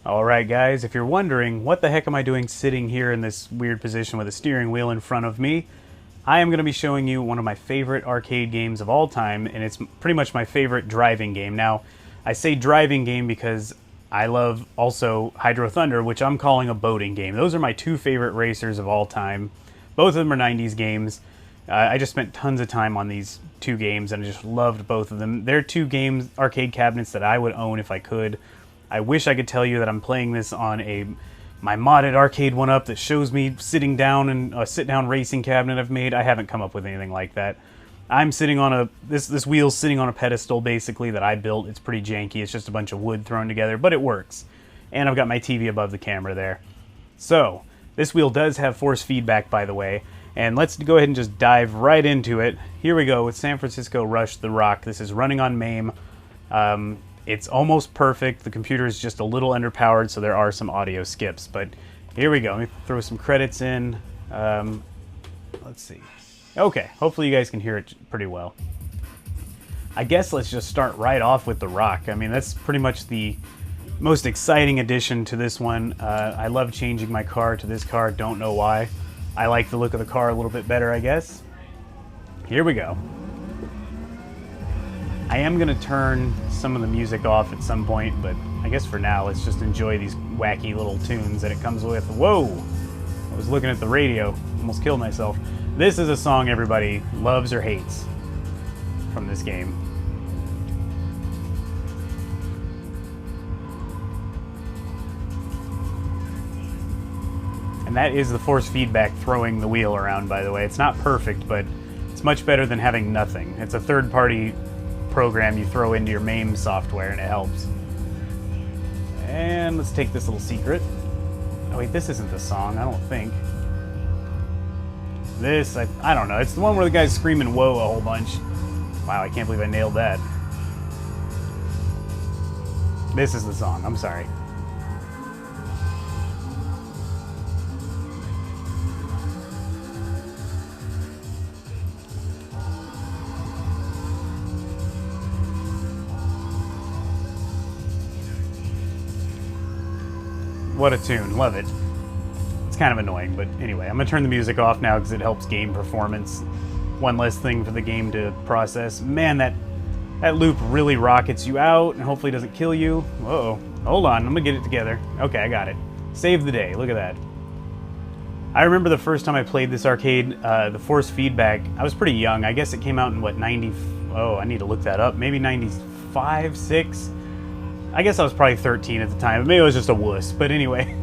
Alright guys, if you're wondering what the heck am I doing sitting here in this weird position with a steering wheel in front of me, I am going to be showing you one of my favorite arcade games of all time, and it's pretty much my favorite driving game. Now, I say driving game because I love also Hydro Thunder, which I'm calling a boating game. Those are my two favorite racers of all time. Both of them are 90s games. I just spent tons of time on these two games and I just loved both of them. They're two games, arcade cabinets that I would own if I could. I wish I could tell you that I'm playing this on my modded arcade 1-up that shows me sitting down in a sit-down racing cabinet I've made. I haven't come up with anything like that. I'm sitting on this wheel's sitting on a pedestal basically that I built. It's pretty janky. It's just a bunch of wood thrown together, but it works. And I've got my TV above the camera there. So, this wheel does have force feedback, by the way. And let's go ahead and just dive right into it. Here we go with San Francisco Rush The Rock. This is running on MAME. It's almost perfect. The computer is just a little underpowered, so there are some audio skips. But here we go. Let me throw some credits in. Let's see. Okay, hopefully you guys can hear it pretty well. I guess let's just start right off with The Rock. I mean, that's pretty much the most exciting addition to this one. I love changing my car to this car. Don't know why. I like the look of the car a little bit better, I guess. Here we go. I am going to turn some of the music off at some point, but I guess for now, let's just enjoy these wacky little tunes that it comes with. Whoa! I was looking at the radio, almost killed myself. This is a song everybody loves or hates from this game. And that is the force feedback throwing the wheel around, by the way. It's not perfect, but it's much better than having nothing. It's a third-party program you throw into your MAME software and it helps. And let's take this little secret. Oh wait, this isn't the song, I don't think. This, I don't know. It's the one where the guy's screaming whoa a whole bunch. Wow, I can't believe I nailed that. This is the song, I'm sorry. What a tune, love it. It's kind of annoying, but anyway, I'm gonna turn the music off now because it helps game performance. One less thing for the game to process. Man, that loop really rockets you out and hopefully doesn't kill you. Uh-oh, hold on, I'm gonna get it together. Okay, I got it. Save the day, look at that. I remember the first time I played this arcade, the force feedback, I was pretty young. I guess it came out in what, I need to look that up. Maybe 95, 6? I guess I was probably 13 at the time. Maybe I was just a wuss. But anyway,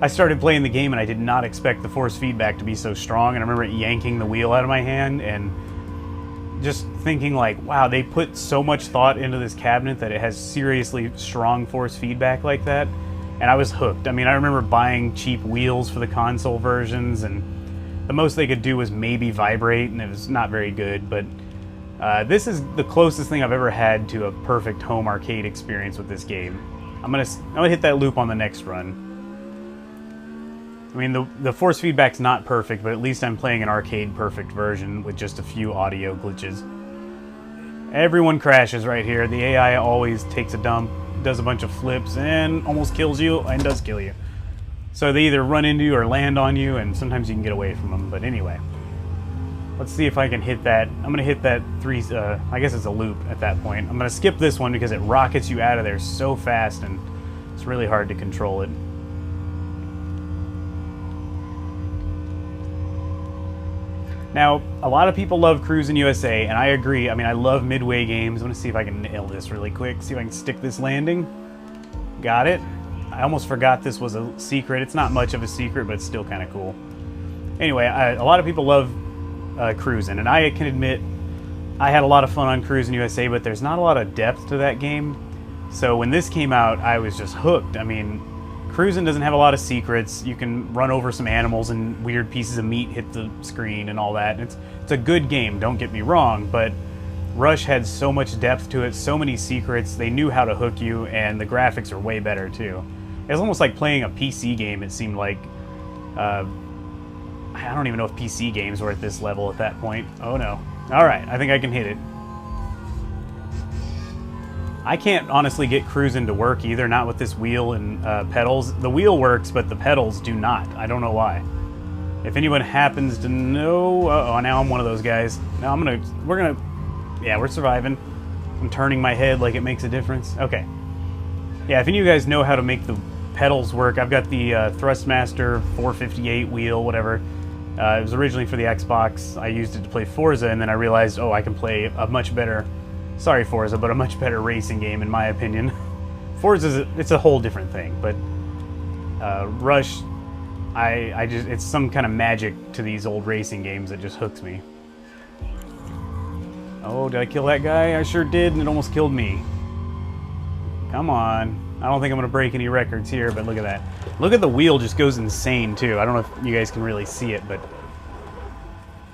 I started playing the game and I did not expect the force feedback to be so strong. And I remember yanking the wheel out of my hand and just thinking like, wow, they put so much thought into this cabinet that it has seriously strong force feedback like that. And I was hooked. I mean, I remember buying cheap wheels for the console versions and the most they could do was maybe vibrate and it was not very good, but this is the closest thing I've ever had to a perfect home arcade experience with this game. I'm gonna hit that loop on the next run. I mean, the force feedback's not perfect, but at least I'm playing an arcade perfect version with just a few audio glitches. Everyone crashes right here. The AI always takes a dump, does a bunch of flips, and almost kills you, and does kill you. So they either run into you or land on you, and sometimes you can get away from them, but anyway. Let's see if I can hit that. I'm going to hit that I guess it's a loop at that point. I'm going to skip this one because it rockets you out of there so fast and it's really hard to control it. Now, a lot of people love Cruisin' USA, and I agree. I mean, I love Midway games. I'm going to see if I can nail this really quick. See if I can stick this landing. Got it. I almost forgot this was a secret. It's not much of a secret, but it's still kind of cool. Anyway, a lot of people love Cruisin', and I can admit I had a lot of fun on Cruisin' USA, but there's not a lot of depth to that game. So when this came out, I was just hooked. I mean, Cruisin' doesn't have a lot of secrets. You can run over some animals and weird pieces of meat hit the screen and all that. It's a good game, don't get me wrong, but Rush had so much depth to it, so many secrets. They knew how to hook you, and the graphics are way better too. It was almost like playing a PC game, it seemed like. I don't even know if PC games were at this level at that point. Oh no. Alright, I think I can hit it. I can't honestly get cruising to work either, not with this wheel and pedals. The wheel works, but the pedals do not. I don't know why. If anyone happens to know... Uh-oh, now I'm one of those guys. Now yeah, we're surviving. I'm turning my head like it makes a difference. Okay. Yeah, if any of you guys know how to make the pedals work, I've got the Thrustmaster 458 wheel, whatever. It was originally for the Xbox. I used it to play Forza, and then I realized, oh, I can play a much better... Sorry, Forza, but a much better racing game, in my opinion. Forza, it's a whole different thing, but Rush, I just, it's some kind of magic to these old racing games that just hooks me. Oh, did I kill that guy? I sure did, and it almost killed me. Come on. I don't think I'm going to break any records here, but look at that. Look at the wheel, just goes insane, too. I don't know if you guys can really see it, but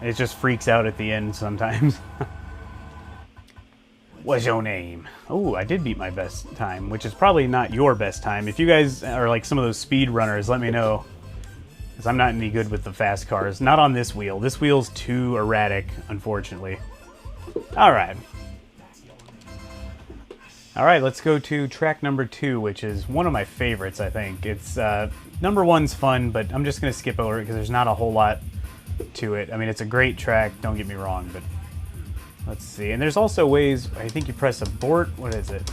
it just freaks out at the end sometimes. What's your name? Oh, I did beat my best time, which is probably not your best time. If you guys are like some of those speed runners, let me know. Because I'm not any good with the fast cars. Not on this wheel. This wheel's too erratic, unfortunately. Alright. Alright, let's go to track number 2, which is one of my favorites, I think. It's, number 1's fun, but I'm just going to skip over it because there's not a whole lot to it. I mean, it's a great track, don't get me wrong, but... Let's see. And there's also ways... I think you press abort. What is it?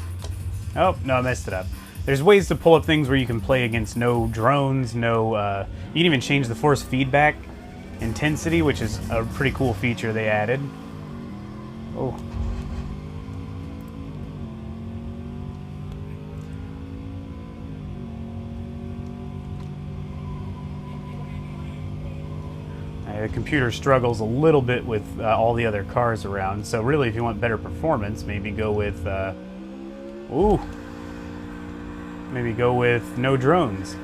Oh, no, I messed it up. There's ways to pull up things where you can play against no drones, no... you can even change the force feedback intensity, which is a pretty cool feature they added. Oh. The computer struggles a little bit with all the other cars around, so really if you want better performance, maybe go with... Maybe go with no drones.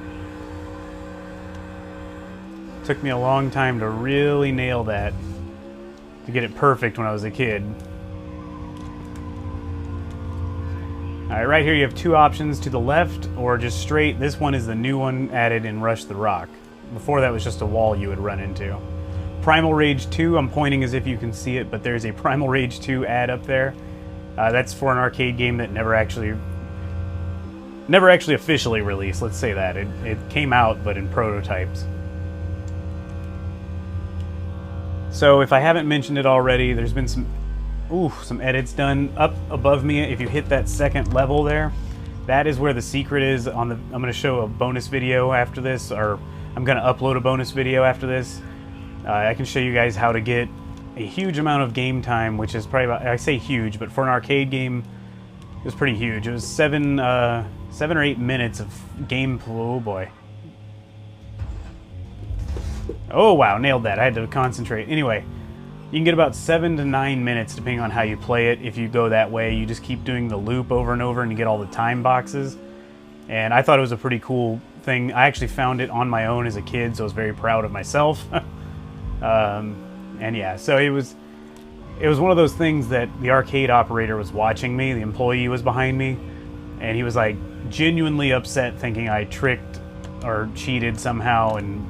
Took me a long time to really nail that, to get it perfect when I was a kid. Alright, right here you have two options, to the left or just straight. This one is the new one added in Rush the Rock. Before that was just a wall you would run into. Primal Rage 2, I'm pointing as if you can see it, but there's a Primal Rage 2 ad up there. That's for an arcade game that never actually officially released, let's say that. It came out, but in prototypes. So if I haven't mentioned it already, there's been some edits done. Up above me, if you hit that second level there, that is where the secret is. I'm going to show a bonus video after this, or I'm going to upload a bonus video after this. I can show you guys how to get a huge amount of game time, which is probably about, I say huge, but for an arcade game, it was pretty huge. It was 7 or 8 minutes of game. Oh boy. Oh wow, nailed that. I had to concentrate. Anyway, you can get about 7 to 9 minutes depending on how you play it. If you go that way, you just keep doing the loop over and over and you get all the time boxes. And I thought it was a pretty cool thing. I actually found it on my own as a kid, so I was very proud of myself. And yeah, so it was one of those things that the arcade operator was watching me, the employee was behind me, and he was like genuinely upset thinking I tricked or cheated somehow and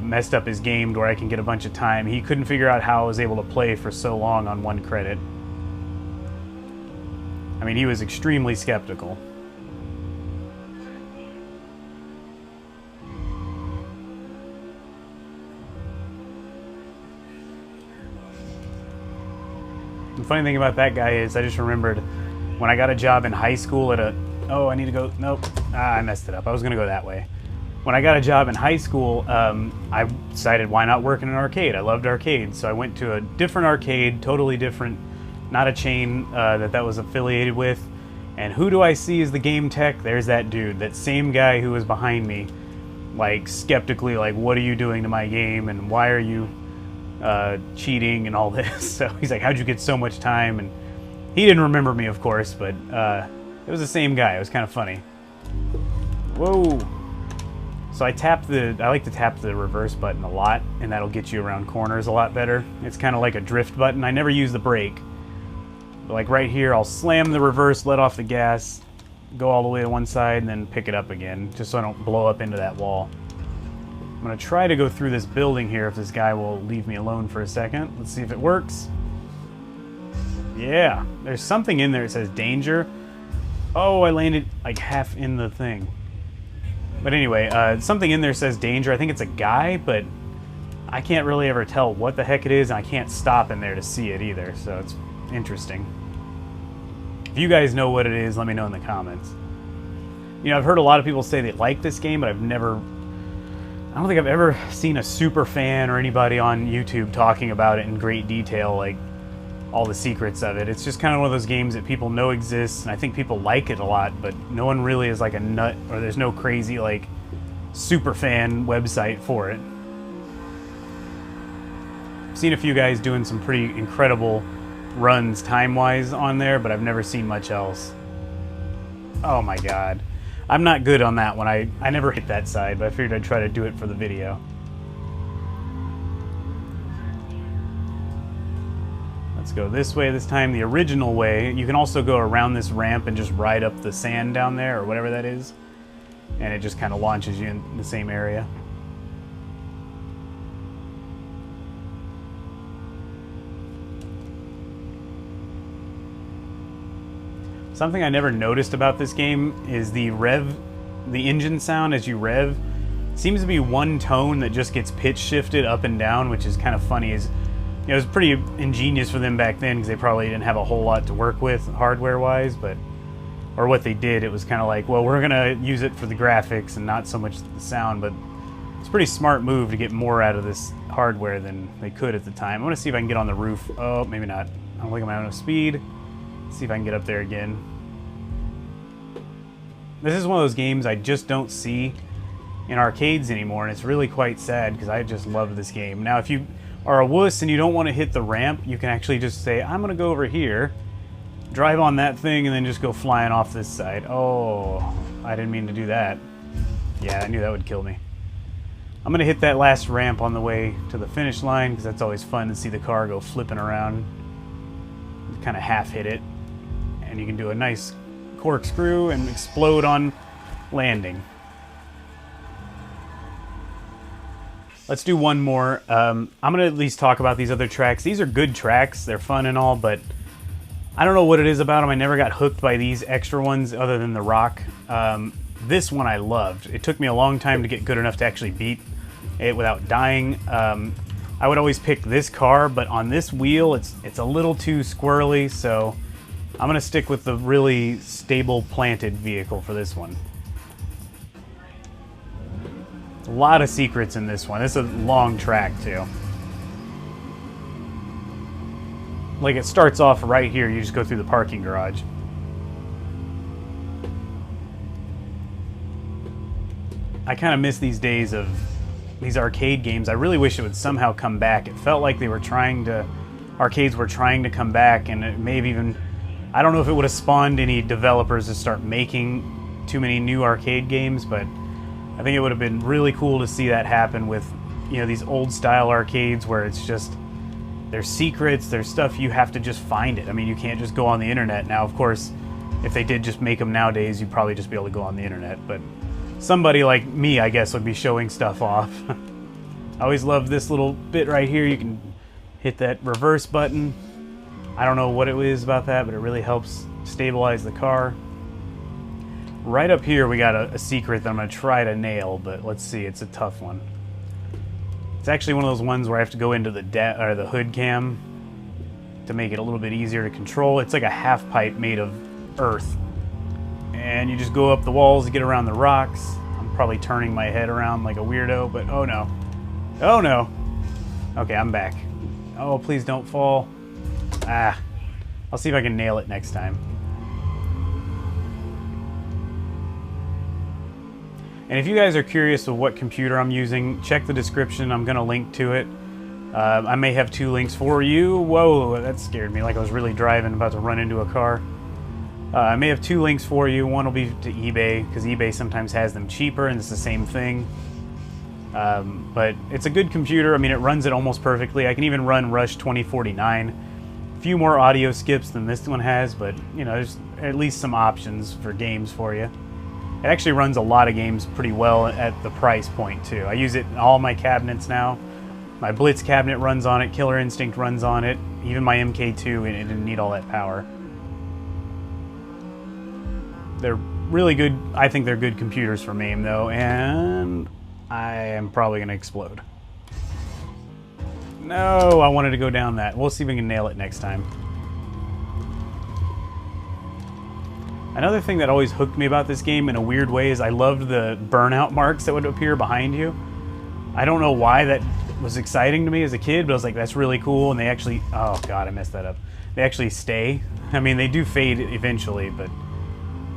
messed up his game to where I can get a bunch of time. He couldn't figure out how I was able to play for so long on 1 credit. I mean, he was extremely skeptical. The funny thing about that guy is I just remembered when I got a job in high school at a... Oh, I need to go... Nope. I messed it up. I was going to go that way. When I got a job in high school, I decided why not work in an arcade? I loved arcades, so I went to a different arcade, totally different, not a chain that was affiliated with. And who do I see as the game tech? There's that dude, that same guy who was behind me, like skeptically, like, what are you doing to my game and why are you cheating and all this? So he's like, how'd you get so much time? And he didn't remember me, of course, but it was the same guy. It was kind of funny. Whoa. So I like to tap the reverse button a lot, and that'll get you around corners a lot better. It's kind of like a drift button. I never use the brake. But like right here, I'll slam the reverse, let off the gas, go all the way to one side, and then pick it up again, just so I don't blow up into that wall. I'm going to try to go through this building here if this guy will leave me alone for a second. Let's see if it works. Yeah, there's something in there that says danger. Oh, I landed like half in the thing. But anyway, something in there says danger. I think it's a guy, but I can't really ever tell what the heck it is, and I can't stop in there to see it either, so it's interesting. If you guys know what it is, let me know in the comments. You know, I've heard a lot of people say they like this game, but I don't think I've ever seen a super fan or anybody on YouTube talking about it in great detail, like all the secrets of it. It's just kind of one of those games that people know exists, and I think people like it a lot, but no one really is like a nut, or there's no crazy like super fan website for it. I've seen a few guys doing some pretty incredible runs time-wise on there, but I've never seen much else. Oh my god. I'm not good on that one. I never hit that side, but I figured I'd try to do it for the video. Let's go this way this time, the original way. You can also go around this ramp and just ride up the sand down there, or whatever that is. And it just kind of launches you in the same area. Something I never noticed about this game is the engine sound as you rev. Seems to be one tone that just gets pitch shifted up and down, which is kind of funny. You know, it was pretty ingenious for them back then because they probably didn't have a whole lot to work with hardware-wise, or what they did, it was kind of like, well, we're gonna use it for the graphics and not so much the sound, but it's a pretty smart move to get more out of this hardware than they could at the time. I want to see if I can get on the roof. Oh, maybe not. I don't think I'm at enough speed. Let's see if I can get up there again. This is one of those games I just don't see in arcades anymore, and it's really quite sad because I just love this game. Now, if you are a wuss and you don't want to hit the ramp, you can actually just say, I'm going to go over here, drive on that thing, and then just go flying off this side. Oh, I didn't mean to do that. Yeah, I knew that would kill me. I'm going to hit that last ramp on the way to the finish line because that's always fun to see the car go flipping around. Kind of half hit it, and you can do a nice corkscrew and explode on landing. Let's do one more. I'm going to at least talk about these other tracks. These are good tracks. They're fun and all, but I don't know what it is about them. I never got hooked by these extra ones other than the rock. This one I loved. It took me a long time to get good enough to actually beat it without dying. I would always pick this car, but on this wheel, it's a little too squirrely, so I'm going to stick with the really stable planted vehicle for this one. A lot of secrets in this one. This is a long track, too. Like, it starts off right here. You just go through the parking garage. I kind of miss these days of these arcade games. I really wish it would somehow come back. It felt like arcades were trying to come back, and it may have even, I don't know if it would have spawned any developers to start making too many new arcade games, but I think it would have been really cool to see that happen with, you know, these old style arcades where it's just, there's secrets, there's stuff you have to just find it. I mean, you can't just go on the internet. Now, of course, if they did just make them nowadays, you'd probably just be able to go on the internet, but somebody like me, I guess, would be showing stuff off. I always love this little bit right here. You can hit that reverse button. I don't know what it is about that, but it really helps stabilize the car. Right up here, we got a secret that I'm going to try to nail, but let's see. It's a tough one. It's actually one of those ones where I have to go into the hood cam to make it a little bit easier to control. It's like a half pipe made of earth. And you just go up the walls to get around the rocks. I'm probably turning my head around like a weirdo, but oh no. Oh no. Okay, I'm back. Oh, please don't fall. Ah. I'll see if I can nail it next time. And if you guys are curious of what computer I'm using, check the description. I'm going to link to it. I may have 2 links for you. Whoa, that scared me like I was really driving, about to run into a car. I may have 2 links for you. One will be to eBay, because eBay sometimes has them cheaper, and it's the same thing. But it's a good computer. I mean, it runs it almost perfectly. I can even run Rush 2049. A few more audio skips than this one has, but, you know, there's at least some options for games for you. It actually runs a lot of games pretty well at the price point, too. I use it in all my cabinets now. My Blitz cabinet runs on it, Killer Instinct runs on it, even my MK2, and it didn't need all that power. They're really good. I think they're good computers for MAME though, and I am probably going to explode. No, I wanted to go down that. We'll see if we can nail it next time. Another thing that always hooked me about this game in a weird way is I loved the burnout marks that would appear behind you. I don't know why that was exciting to me as a kid, but I was like, that's really cool. And they actually, oh God, I messed that up. They actually stay. I mean, they do fade eventually, but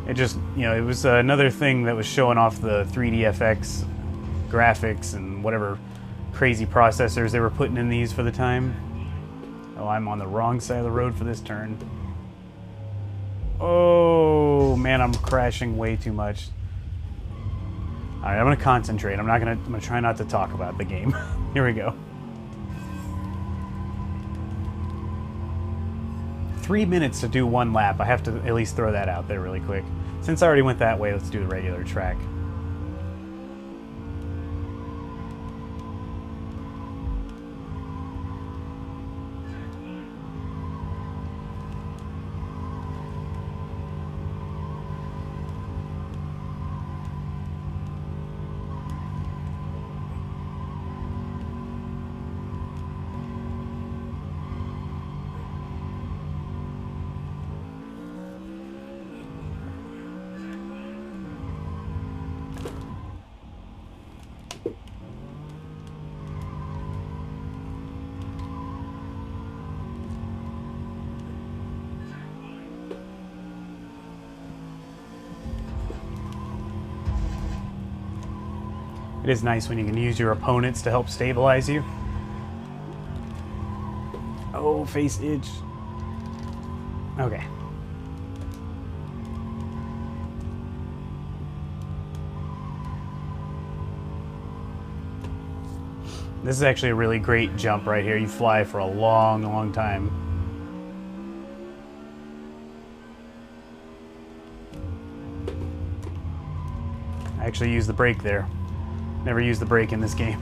it just, you know, it was another thing that was showing off the 3DFX graphics and whatever crazy processors they were putting in these for the time. Oh, I'm on the wrong side of the road for this turn. Oh man, I'm crashing way too much. All right, I'm gonna concentrate. I'm gonna try not to talk about the game. Here we go. 3 minutes to do one lap. I have to at least throw that out there really quick. Since I already went that way, let's do the regular track. It is nice when you can use your opponents to help stabilize you. Oh, face itch. Okay. This is actually a really great jump right here. You fly for a long, long time. I actually used the brake there. Never used the brake in this game.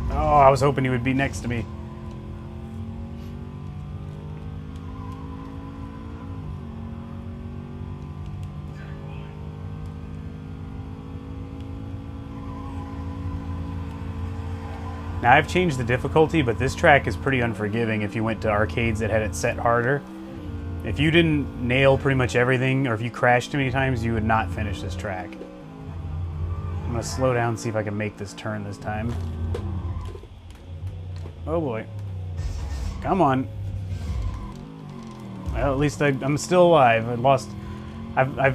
Oh, I was hoping he would be next to me. Now, I've changed the difficulty, but this track is pretty unforgiving if you went to arcades that had it set harder. If you didn't nail pretty much everything, or if you crashed too many times, you would not finish this track. I'm gonna slow down and see if I can make this turn this time. Oh boy. Come on. Well, at least I'm still alive. I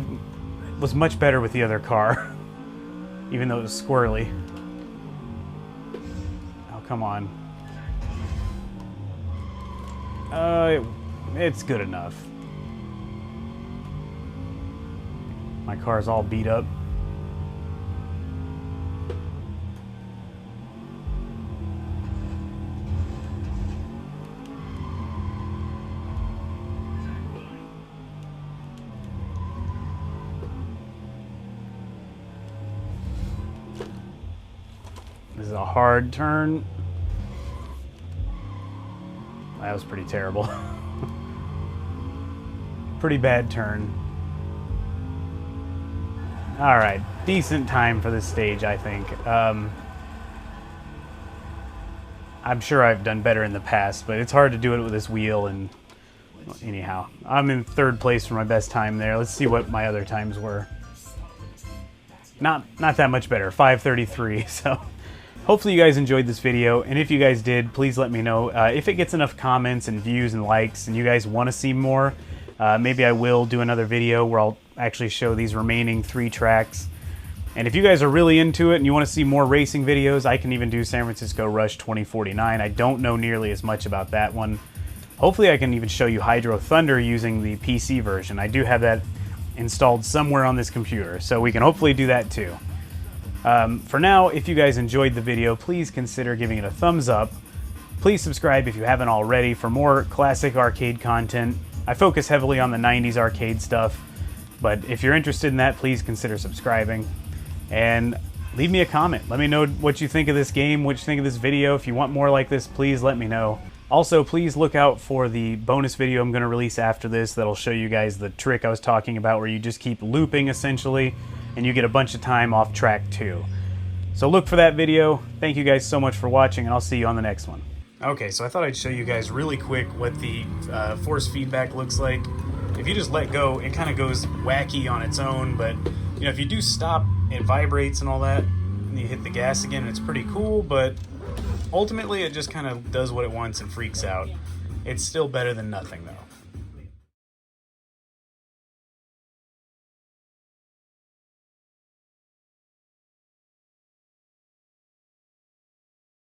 was much better with the other car. Even though it was squirrely. Oh, come on. It's good enough. My car's all beat up. This is a hard turn. That was pretty terrible. Pretty bad turn. All right, decent time for this stage, I think. I'm sure I've done better in the past, but it's hard to do it with this wheel. And well, anyhow, I'm in third place for my best time there. Let's see what my other times were. Not that much better, 5:33. So hopefully you guys enjoyed this video, and if you guys did, please let me know. If it gets enough comments and views and likes, and you guys want to see more, maybe I will do another video where I'll actually show these remaining 3 tracks. And if you guys are really into it and you want to see more racing videos, I can even do San Francisco Rush 2049. I don't know nearly as much about that one. Hopefully I can even show you Hydro Thunder using the PC version. I do have that installed somewhere on this computer, so we can hopefully do that too. For now, if you guys enjoyed the video, please consider giving it a thumbs up. Please subscribe if you haven't already for more classic arcade content. I focus heavily on the 90s arcade stuff, but if you're interested in that, please consider subscribing. And leave me a comment. Let me know what you think of this game, what you think of this video. If you want more like this, please let me know. Also, please look out for the bonus video I'm going to release after this that'll show you guys the trick I was talking about where you just keep looping essentially and you get a bunch of time off track too. So look for that video. Thank you guys so much for watching, and I'll see you on the next one. Okay, so I thought I'd show you guys really quick what the force feedback looks like. If you just let go, it kind of goes wacky on its own, but you know, if you do stop, it vibrates and all that, and you hit the gas again, it's pretty cool, but ultimately it just kind of does what it wants and freaks out. It's still better than nothing though.